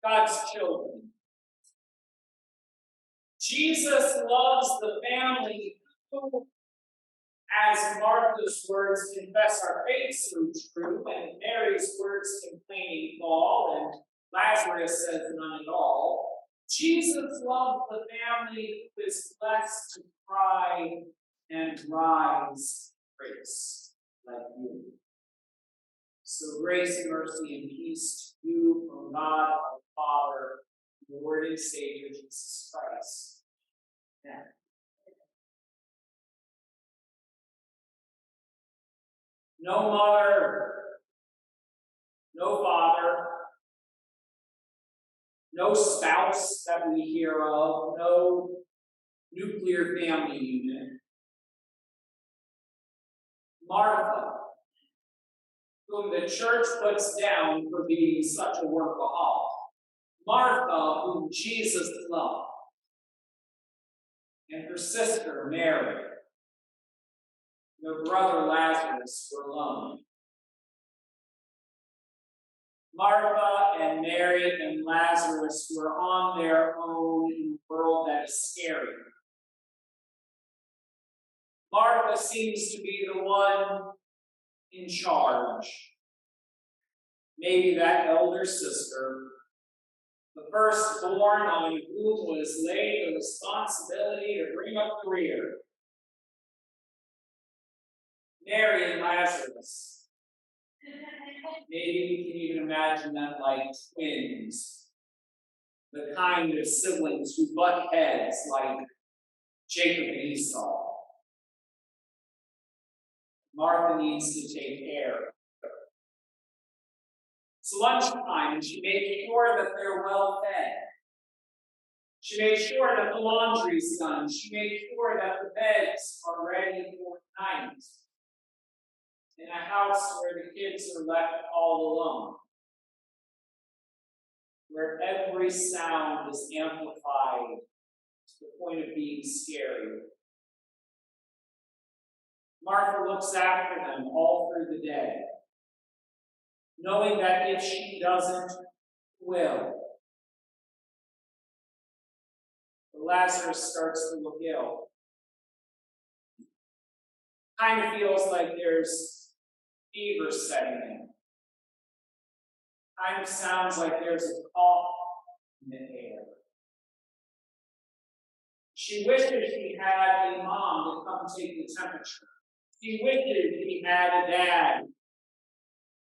God's children. Jesus loves the family who, as Martha's words confess our faith through true, and Mary's words complaining fall, and Lazarus says none at all. Jesus loves the family who is blessed to cry and rise grace like you. So grace and mercy and peace to you from God our Father, Lord and Savior Jesus Christ. Amen. No mother, no father, no spouse that we hear of, no nuclear family unit. Martha, whom the church puts down for being such a workaholic. Martha, whom Jesus loved. And her sister, Mary. Their brother Lazarus were alone. Martha and Mary and Lazarus were on their own in a world that is scary. Martha seems to be the one in charge. Maybe that elder sister, the firstborn on whom was laid the responsibility to bring up the rear. Mary and Lazarus. Maybe we can even imagine them like twins. The kind of siblings who butt heads like Jacob and Esau. Martha needs to take care. It's lunchtime, and she made sure that they're well fed. She made sure that the laundry's done. She made sure that the beds are ready for night. In a house where the kids are left all alone. Where every sound is amplified to the point of being scary. Martha looks after them all through the day, knowing that if she doesn't, will. Lazarus starts to look ill. Kind of feels like there's fever setting in. Kind of sounds like there's a cough in the air. She wishes she had a mom to come take the temperature. She wishes she had a dad who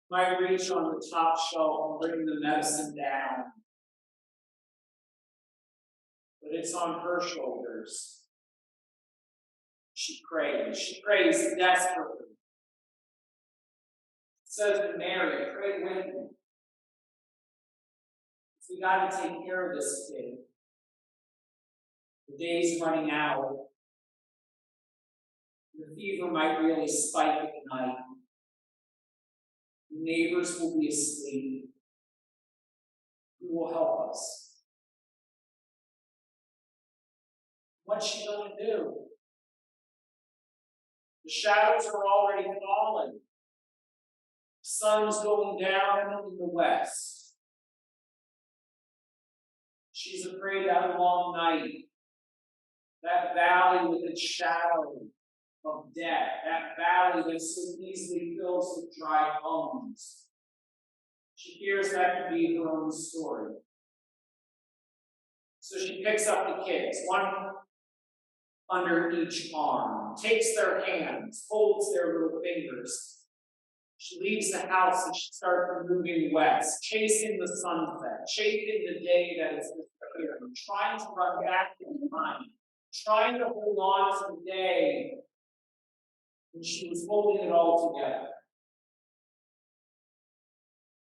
might reach on the top shelf and bring the medicine down. But it's on her shoulders. She prays. She prays desperately. Says to Mary, pray with me. We got to take care of this kid. The day's running out. The fever might really spike at night. The neighbors will be asleep. Who will help us? What's she going to do? The shadows are already falling. The sun's going down in the west. She's afraid that long night, that valley with its shadow of death, that valley that so easily fills with dry bones. She fears that could be her own story. So she picks up the kids, one under each arm, takes their hands, holds their little fingers. She leaves the house and she starts moving west, chasing the sunset, chasing the day that is disappearing, trying to run back in time, trying to hold on to the day when she was holding it all together.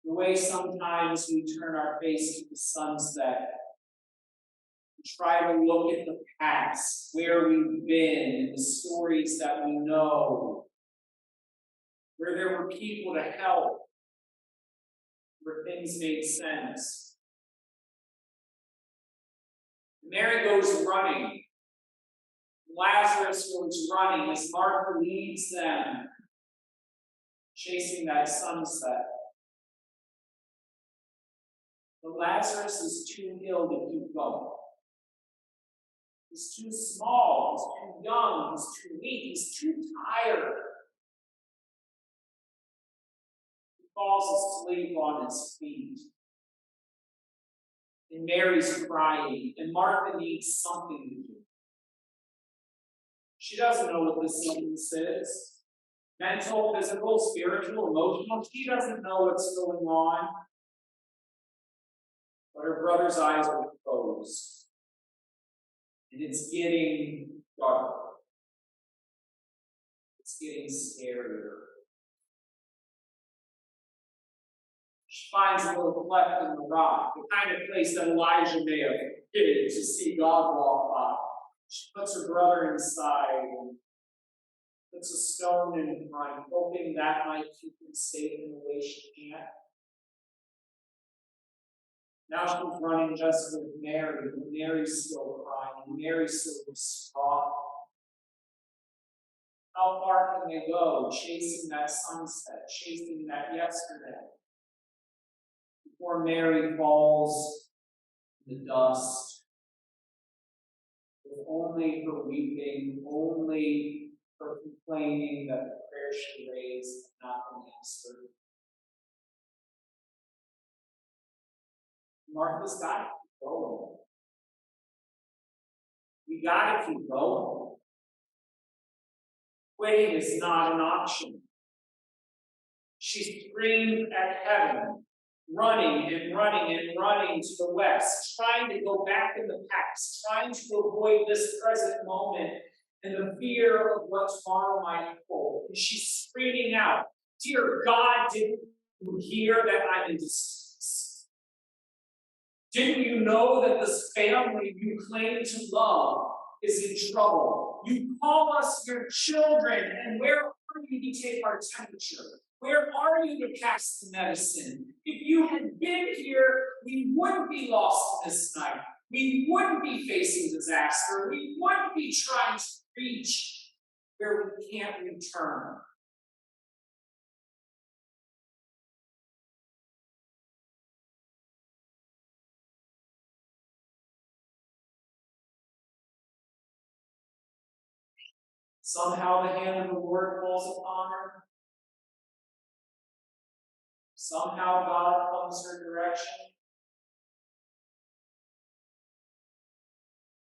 The way sometimes we turn our face to the sunset, we try to look at the past, where we've been, and the stories that we know, where there were people to help, where things made sense. Mary goes running. Lazarus goes running as Martha leads them, chasing that sunset. But Lazarus is too ill to keep going. He's too small, he's too young, he's too weak, he's too tired. He falls asleep on his feet. And Mary's crying, and Martha needs something to do. She doesn't know what this illness is. Mental, physical, spiritual, emotional. She doesn't know what's going on. But her brother's eyes are closed. And it's getting darker. It's getting scarier. She finds a little cleft in the rock, the kind of place that Elijah may have hidden to see God walk by. She puts her brother inside and puts a stone in front, hoping that might keep him safe in the way she can. Now she's running just with Mary, but Mary's still crying, Mary's still distraught. How far can they go, chasing that sunset, chasing that yesterday, before Mary falls in the dust, with only her weeping, only her complaining that the prayer she raised had not been answered. Martha's got to keep going. We got to keep going. Quitting is not an option. She screamed at heaven, running and running and running to the west, trying to go back in the past, trying to avoid this present moment and the fear of what tomorrow might hold. And she's screaming out, "Dear God, didn't you hear that I'm in distress? Didn't you know that this family you claim to love is in trouble? You call us your children, and where are you to take our temperature? Where are you to pass the medicine? If you had been here, we wouldn't be lost this night. We wouldn't be facing disaster. We wouldn't be trying to reach where we can't return." Somehow the hand of the Lord falls upon her. Somehow God comes her direction.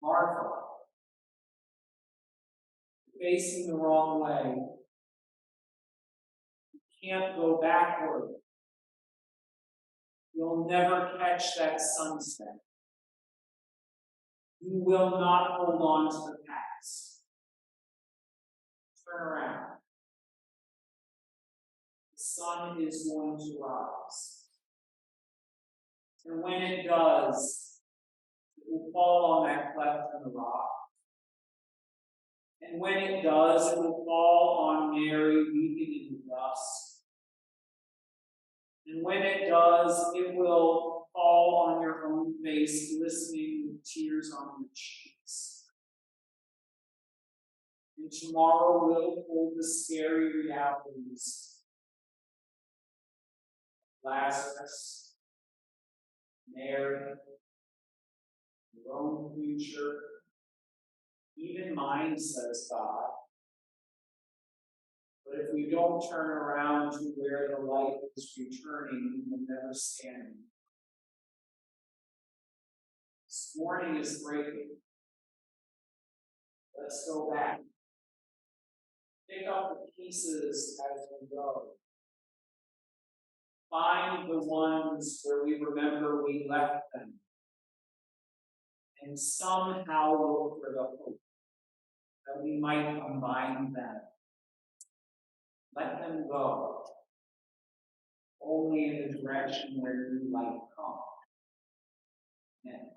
Martha, facing the wrong way. You can't go backward. You'll never catch that sunset. You will not hold on to the past. Turn around. The sun is going to rise. And when it does, it will fall on that cleft in the rock. And when it does, it will fall on Mary weeping in the dust. And when it does, it will fall on your own face, glistening with tears on your cheeks. And tomorrow will hold the scary realities. Lazarus, Mary, your own future, even mine, says God. But if we don't turn around to where the light is returning, we will never stand. This morning is breaking. Let's go back. Pick up the pieces as we go. Find the ones where we remember we left them. And somehow look for the hope that we might combine them. Let them go. Only in the direction where new life comes. Amen.